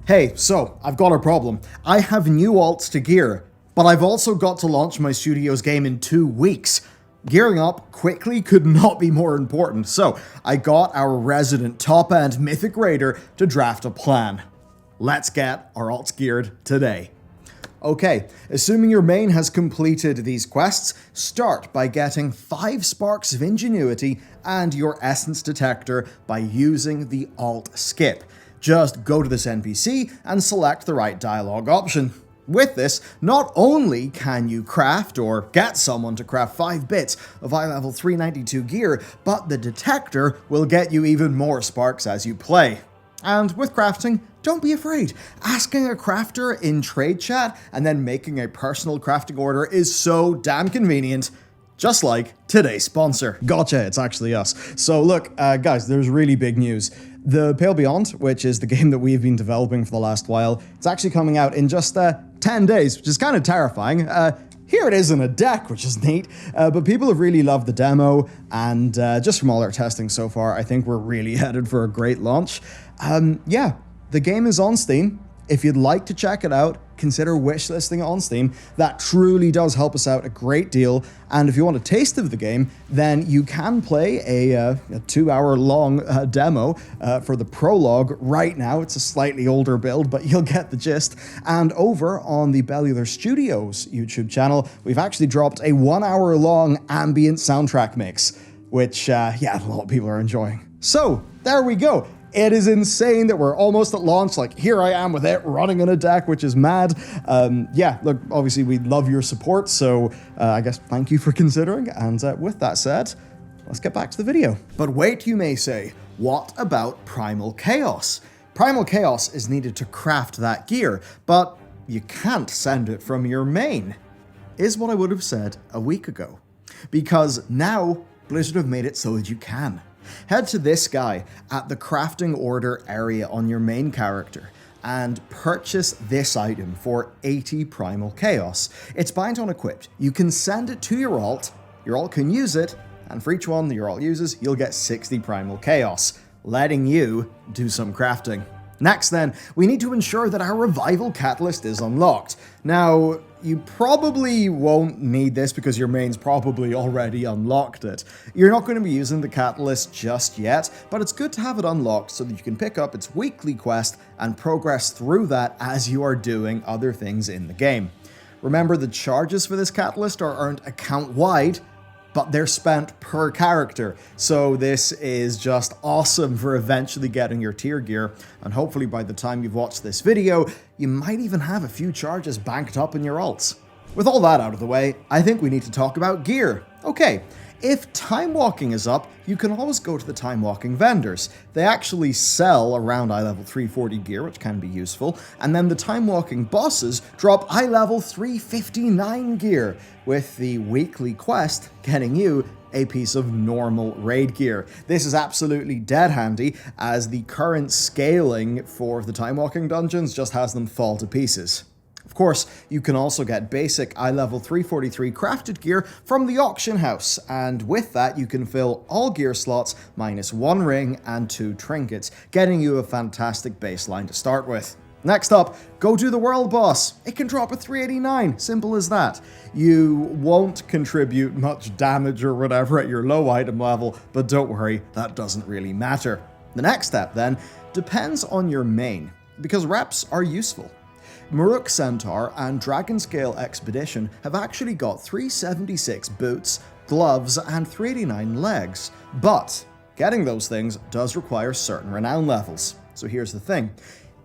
Hey, so I've got a problem. I have new alts to gear, but I've also got to launch my studio's game in 2 weeks. Gearing up quickly could not be more important, so I got our resident top-end Mythic Raider to draft a plan. Let's get our alts geared today. Okay, assuming your main has completed these quests, start by getting 5 Sparks of Ingenuity and your Essence Detector by using the alt skip. Just go to this NPC and select the right dialogue option. With this, not only can you craft or get someone to craft 5 bits of eye level 392 gear, but the detector will get you even more sparks as you play. And with crafting, don't be afraid. Asking a crafter in trade chat and then making a personal crafting order is so damn convenient. Just like today's sponsor. Gotcha, it's actually us. So look, guys, there's really big news. The Pale Beyond, which is the game that we've been developing for the last while, it's actually coming out in just 10 days, which is kind of terrifying. Here it is in a deck, which is neat, but people have really loved the demo, and just from all our testing so far, I think we're really headed for a great launch. Yeah, the game is on Steam. If you'd like to check it out, consider wishlisting it on Steam. That truly does help us out a great deal. And if you want a taste of the game, then you can play a 2-hour-long demo for the prologue right now. It's a slightly older build, but you'll get the gist. And over on the Bellular Studios YouTube channel, we've actually dropped a 1-hour-long ambient soundtrack mix, which, yeah, a lot of people are enjoying. So, there we go. It is insane that we're almost at launch. Like, here I am with it running on a deck, which is mad. Yeah, look, obviously we love your support, so I guess thank you for considering. And with that said, let's get back to the video. But wait, you may say, what about Primal Chaos? Primal Chaos is needed to craft that gear, but you can't send it from your main, is what I would have said a week ago. Because now, Blizzard have made it so that you can. Head to this guy at the crafting order area on your main character and purchase this item for 80 Primal Chaos. It's bind on equipped. You can send it to your alt can use it, and for each one that your alt uses, you'll get 60 Primal Chaos, letting you do some crafting. Next then, we need to ensure that our Revival Catalyst is unlocked. Now, you probably won't need this because your main's probably already unlocked it. You're not going to be using the Catalyst just yet, but it's good to have it unlocked so that you can pick up its weekly quest and progress through that as you are doing other things in the game. Remember, the charges for this Catalyst are earned account-wide, but they're spent per character, so this is just awesome for eventually getting your tier gear, and hopefully by the time you've watched this video, you might even have a few charges banked up in your alts. With all that out of the way, I think we need to talk about gear. Okay, if time walking is up, you can always go to the time walking vendors. They actually sell around eye level 340 gear, which can be useful, and then the time walking bosses drop eye level 359 gear, with the weekly quest getting you a piece of normal raid gear. This is absolutely dead handy, as the current scaling for the time walking dungeons just has them fall to pieces. Of course, you can also get basic eye level 343 crafted gear from the auction house, and with that you can fill all gear slots minus 1 ring and 2 trinkets, getting you a fantastic baseline to start with. Next up, go do the world boss. It can drop a 389, simple as that. You won't contribute much damage or whatever at your low item level, but don't worry, that doesn't really matter. The next step then depends on your main, because reps are useful. Muruk Centaur and Dragonscale Expedition have actually got 376 boots, gloves, and 389 legs, but getting those things does require certain renown levels. So here's the thing.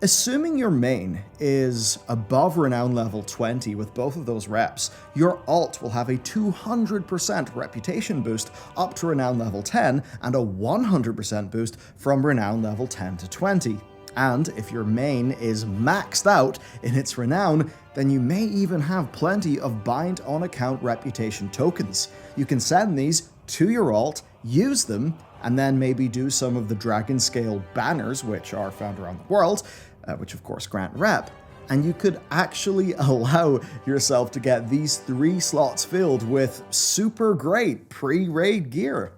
Assuming your main is above renown level 20 with both of those reps, your alt will have a 200% reputation boost up to renown level 10 and a 100% boost from renown level 10 to 20. And if your main is maxed out in its renown, then you may even have plenty of bind on account reputation tokens. You can send these to your alt, use them, and then maybe do some of the dragon scale banners, which are found around the world, which of course grant rep, and you could actually allow yourself to get these 3 slots filled with super great pre-raid gear.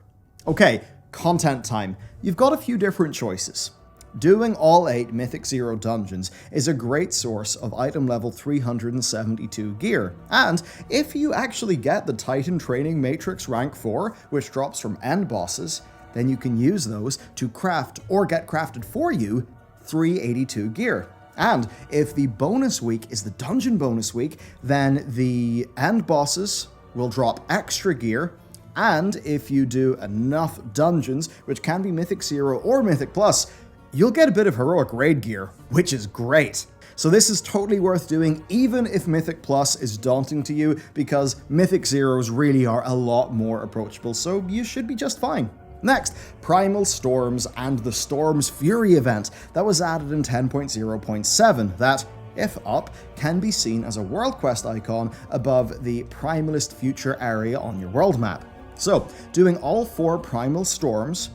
Okay, content time. You've got a few different choices. Doing all 8 Mythic Zero dungeons is a great source of item level 372 gear, and if you actually get the Titan Training Matrix rank 4, which drops from end bosses, then you can use those to craft or get crafted for you 382 gear. And if the bonus week is the dungeon bonus week, then the end bosses will drop extra gear. And if you do enough dungeons, which can be Mythic Zero or Mythic Plus, you'll get a bit of heroic raid gear, which is great. So this is totally worth doing, even if Mythic Plus is daunting to you, because Mythic Zeros really are a lot more approachable, so you should be just fine. Next, Primal Storms and the Storm's Fury event that was added in 10.0.7 that, if up, can be seen as a world quest icon above the Primalist Future area on your world map. So, doing all 4 Primal Storms,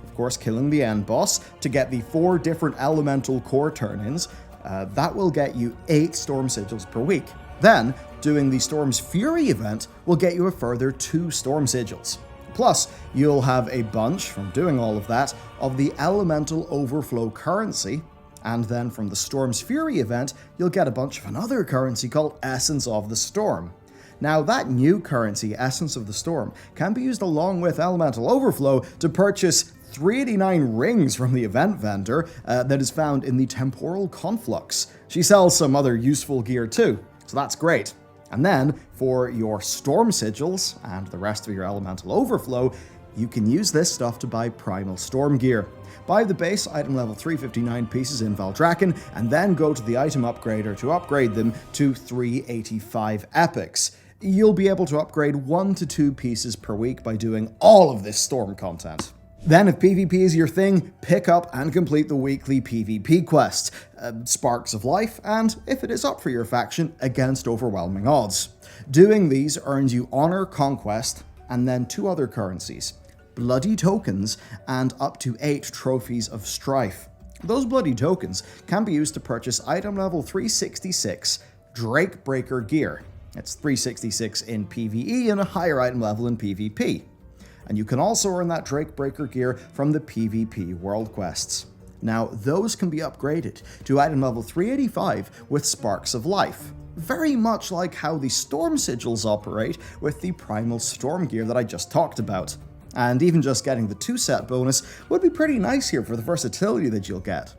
of course killing the end boss, to get the 4 different elemental core turn-ins, that will get you 8 Storm Sigils per week. Then, doing the Storm's Fury event will get you a further 2 Storm Sigils. Plus, you'll have a bunch, from doing all of that, of the Elemental Overflow currency, and then from the Storm's Fury event, you'll get a bunch of another currency called Essence of the Storm. Now, that new currency, Essence of the Storm, can be used along with Elemental Overflow to purchase 389 rings from the event vendor that is found in the Temporal Conflux. She sells some other useful gear too, so that's great. And then, for your Storm Sigils and the rest of your Elemental Overflow, you can use this stuff to buy Primal Storm gear. Buy the base item level 359 pieces in Valdrakken, and then go to the item upgrader to upgrade them to 385 epics. You'll be able to upgrade 1 to 2 pieces per week by doing all of this Storm content. Then, if PvP is your thing, pick up and complete the weekly PvP quests, Sparks of Life, and, if it is up for your faction, Against Overwhelming Odds. Doing these earns you Honor Conquest, and then 2 other currencies, Bloody Tokens, and up to 8 Trophies of Strife. Those Bloody Tokens can be used to purchase item level 366 Drake Breaker gear. It's 366 in PvE and a higher item level in PvP. And you can also earn that Drake Breaker gear from the PvP World Quests. Now, those can be upgraded to item level 385 with Sparks of Life, very much like how the Storm Sigils operate with the Primal Storm gear that I just talked about. And even just getting the 2-set bonus would be pretty nice here for the versatility that you'll get.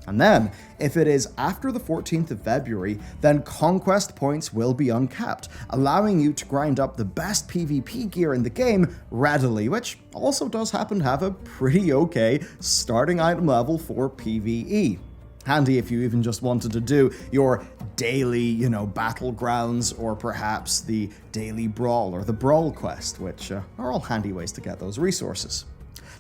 And then, if it is after the 14th of February, then Conquest points will be uncapped, allowing you to grind up the best PvP gear in the game readily, which also does happen to have a pretty okay starting item level for PvE. Handy if you even just wanted to do your daily, battlegrounds, or perhaps the daily brawl or the brawl quest, which are all handy ways to get those resources.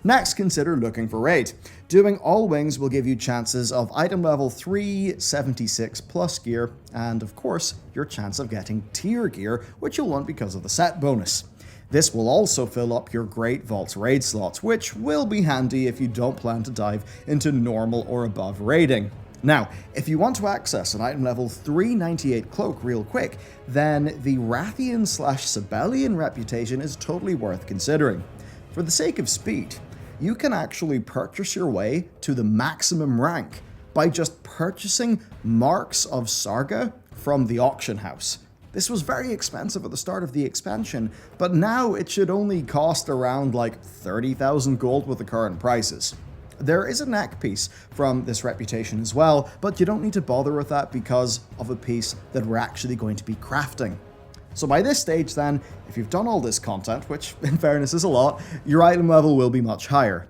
Next, consider looking for raid. Doing all wings will give you chances of item level 376 plus gear, and of course, your chance of getting tier gear, which you'll want because of the set bonus. This will also fill up your Great Vault's raid slots, which will be handy if you don't plan to dive into normal or above raiding. Now, if you want to access an item level 398 cloak real quick, then the Rathian/Sibelian reputation is totally worth considering. For the sake of speed, you can actually purchase your way to the maximum rank by just purchasing Marks of Sarga from the auction house. This was very expensive at the start of the expansion, but now it should only cost around 30,000 gold with the current prices. There is a neck piece from this reputation as well, but you don't need to bother with that because of a piece that we're actually going to be crafting. So by this stage then, if you've done all this content, which in fairness is a lot, your item level will be much higher.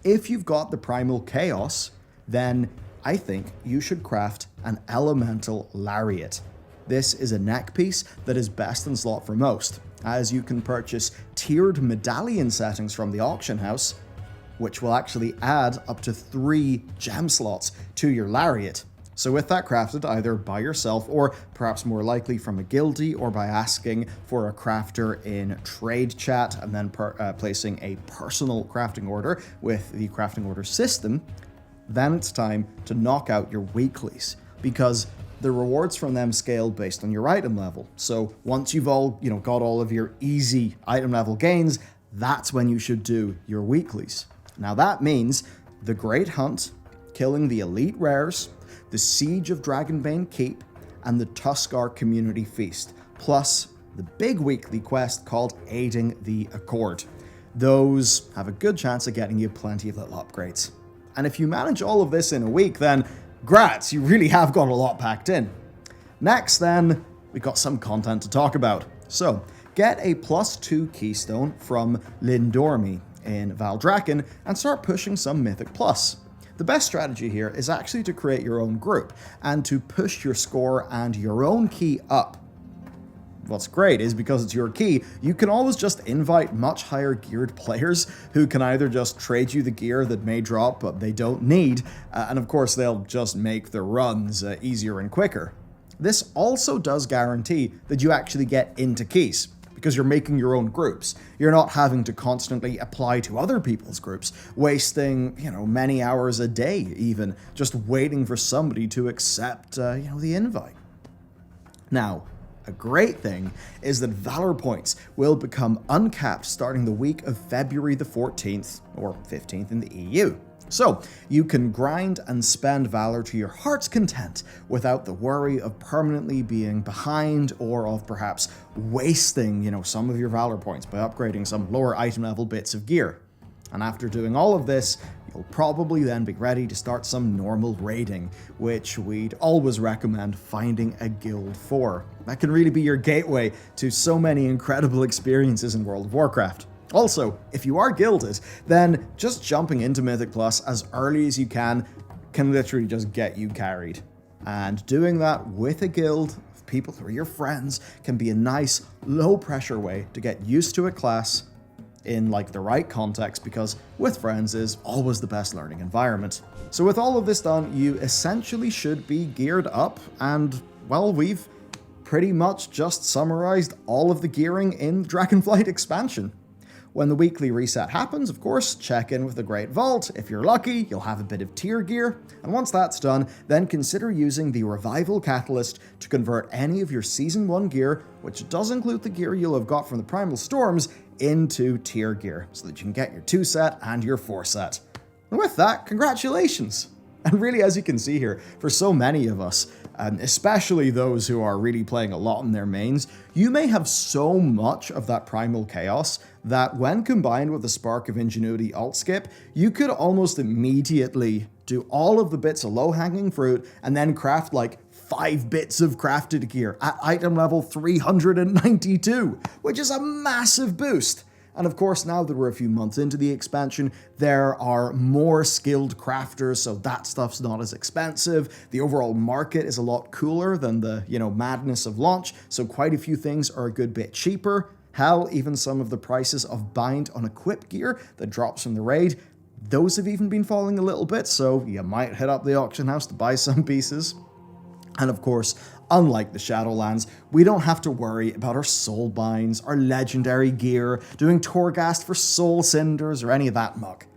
If you've got the Primal Chaos, then I think you should craft an Elemental Lariat. This is a neck piece that is best in slot for most, as you can purchase tiered medallion settings from the auction house, which will actually add up to 3 gem slots to your Lariat. So with that crafted either by yourself or perhaps more likely from a guildie, or by asking for a crafter in trade chat and then placing a personal crafting order with the crafting order system, then it's time to knock out your weeklies, because the rewards from them scale based on your item level. So once you've all, got all of your easy item level gains, that's when you should do your weeklies. Now that means the Great Hunt, killing the elite rares, the Siege of Dragonbane Keep, and the Tuskar Community Feast, plus the big weekly quest called Aiding the Accord. Those have a good chance of getting you plenty of little upgrades. And if you manage all of this in a week, then grats, you really have got a lot packed in. Next then, we got some content to talk about. So, get a +2 keystone from Lindormi in Valdrakken and start pushing some Mythic Plus. The best strategy here is actually to create your own group and to push your score and your own key up. What's great is because it's your key, you can always just invite much higher geared players who can either just trade you the gear that may drop but they don't need, and of course they'll just make the runs easier and quicker. This also does guarantee that you actually get into keys, because you're making your own groups. You're not having to constantly apply to other people's groups, wasting, many hours a day even, just waiting for somebody to accept, the invite. Now, a great thing is that Valor points will become uncapped starting the week of February the 14th, or 15th in the EU. So, you can grind and spend Valor to your heart's content without the worry of permanently being behind or of perhaps wasting, some of your Valor points by upgrading some lower item level bits of gear. And after doing all of this, you'll probably then be ready to start some normal raiding, which we'd always recommend finding a guild for. That can really be your gateway to so many incredible experiences in World of Warcraft. Also, if you are guilded, then just jumping into Mythic Plus as early as you can literally just get you carried. And doing that with a guild of people who are your friends can be a nice, low-pressure way to get used to a class in the right context, because with friends is always the best learning environment. So with all of this done, you essentially should be geared up, and well, we've pretty much just summarized all of the gearing in the Dragonflight expansion. When the weekly reset happens, of course, check in with the Great Vault. If you're lucky, you'll have a bit of tier gear, and once that's done, then consider using the Revival Catalyst to convert any of your Season 1 gear, which does include the gear you'll have got from the Primal Storms, into tier gear, so that you can get your 2 set and your 4 set. And with that, congratulations! And really, as you can see here, for so many of us, and especially those who are really playing a lot in their mains, you may have so much of that primal chaos that when combined with a Spark of Ingenuity alt skip, you could almost immediately do all of the bits of low-hanging fruit and then craft 5 bits of crafted gear at item level 392, which is a massive boost. And of course, now that we're a few months into the expansion, there are more skilled crafters, so that stuff's not as expensive. The overall market is a lot cooler than the, madness of launch, so quite a few things are a good bit cheaper. Hell, even some of the prices of bind on equip gear that drops from the raid, those have even been falling a little bit, so you might hit up the auction house to buy some pieces. And of course, unlike the Shadowlands, we don't have to worry about our soul binds, our legendary gear, doing Torghast for soul cinders, or any of that muck.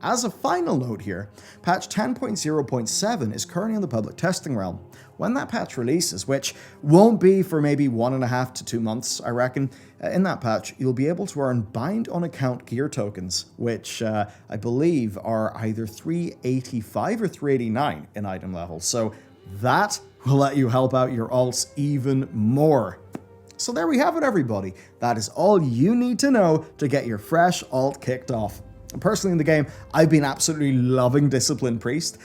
As a final note here, patch 10.0.7 is currently in the public testing realm. When that patch releases, which won't be for maybe 1.5 to 2 months, I reckon, in that patch, you'll be able to earn bind on account gear tokens, which I believe are either 385 or 389 in item level. So that will let you help out your alts even more. So there we have it, everybody. That is all you need to know to get your fresh alt kicked off. Personally in the game, I've been absolutely loving Discipline Priest.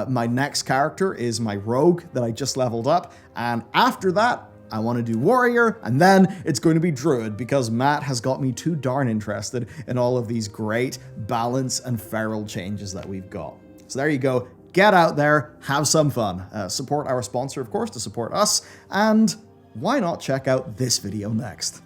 My next character is my Rogue that I just leveled up, and after that, I want to do Warrior, and then it's going to be Druid, because Matt has got me too darn interested in all of these great balance and feral changes that we've got. So there you go. Get out there, have some fun. Support our sponsor, of course, to support us, and why not check out this video next?